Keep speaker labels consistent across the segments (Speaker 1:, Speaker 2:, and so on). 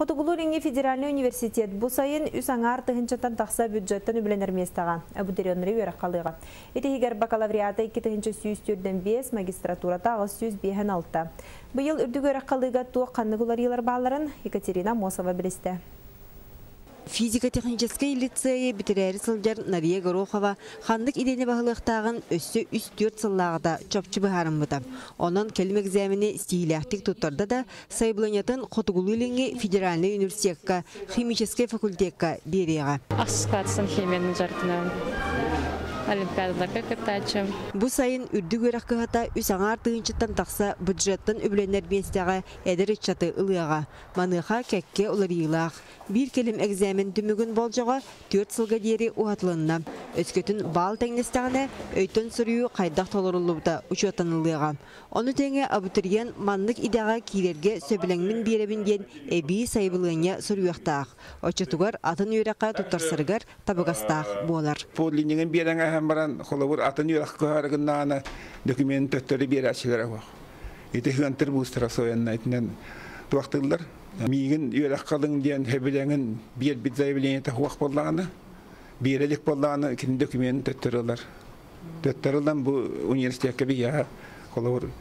Speaker 1: Хотугулуринги федеральный университет бу сайын үс аңар тыгынчатан тақса бюджеттен үбіленер местаған. Абутурионнары өрі қалыға. Етігер бакалавриата 2 сүйістірден 5, магистратурата 606. Бұйыл үрдігі өрі қалыға туы қаннығылар елар бағларын Екатерина Мосова білісті.
Speaker 2: Физико-технический лицейі бітірәрі сылжар Нария Горохова хандық идені бағылықтағын өссі 3-4 сыллағыда чопчы бұхарын бұда. Онын келім экзамені стиляқтик тұттарда да сайбыланятын Хотугулулинги федеральный университетка, химический факультетка береға.
Speaker 3: Ақсықатысын химияның жарқынан. Олимпиадаларға кіртачым.
Speaker 2: Бұ сайын үрдік өрәк қығыта үс аңар тыынчыттан тақса бюджеттін үбіленер бестіға әдір үтчаты ұлыға. Маныға кәкке олар елақ. Bir келім экзамен дүмігін болжаға 4 сылға дері уғатылынна. Өскөтін бал тәңнестіғіне өйтін сүріу қайдақ толырылуыда ұчуатанылыға. Оны тәңе абутуриян манлық идаға кейлерге сөбіліңмін беребінден әбі сайбылығыне сүріуақтақ. Очытуғар атын үйраққа тұттарсырығар табығастақ болар.
Speaker 4: Подлинеген берен әхем баран қолауыр атын үйраққа қарығыннағына документ төттері бері әшілер ағақ. Еті хүгантыр бұстыра соянна етінен туақтылар. Мигин үйрәк қалың дейін әбілеңін бір бит заявление тахуақ болағаны, берелік болағаны кейін документ төттірілер. Төттірілден бұл университетке бия қолауыр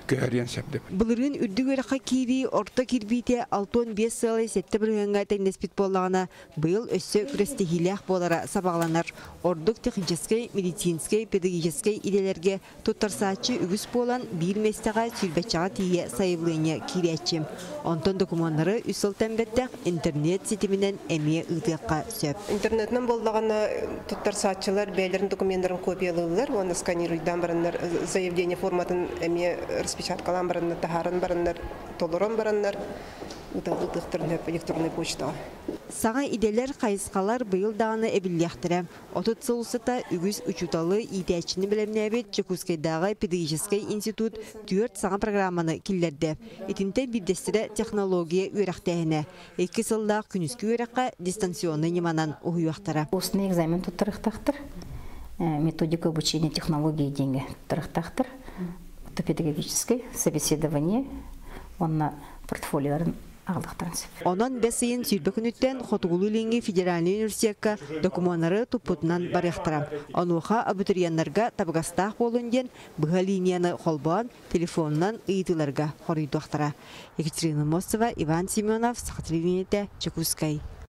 Speaker 4: көрген шәп.
Speaker 2: Бұлырын үрдік өріққа кейді орта кирбейте 6-5 сылы сетті біргенға тәңдеспет болағына бұйыл өссі күрестігілях болара сабағланар. Ордық технической, медицинской, педагогической иделерге тұттарсачы үгіс болан бір местіға сүрбәтчаға тие сайылығыне кейлетчім. Онтон документтары үсіл тәмбеттәк интернет сетімінен әме ұйтыққа сөп.
Speaker 5: Интернетнен болдағына тұттарсачылар бәйлерін документтарын копиялылар, оны сканируйдан барындар заявление форматын әме распечаткалан барындар, тахарын барындар, толырон барындар, ұтықтырын өп электронный почта.
Speaker 2: Саға иделер қайысқалар бұйыл дағаны әбілияқтыры. Отыт сылысыта үгіз үчуталы идәчіні біліміне әбет Чекускайдағы педагогический институт 4 саңа программаны келдерді. Етінті бірдестірі технология үйрақтайыны. 2 сылдақ күніскі үйраққа дистанционны неманан ұйуақтары.
Speaker 6: Осыны экзамен тұттырықтақтыр. Методика обучения технологии деньги тұттырықтақтыр. Педагогическое собеседование, онна портфолиоларын алдықтырынсып.
Speaker 2: Онан бәсейін сүйірбекінеттен Хотугулулинги федеральный университетка документтары тұппытынан барықтыра. Онуға абутуриянларға табығастақ болунден бұға линияны қолбан телефонынан ұйытыларға қорыйдуақтыра. Екатерина Мосова, Иван Семенов, Сақатылинеті, Чекускай.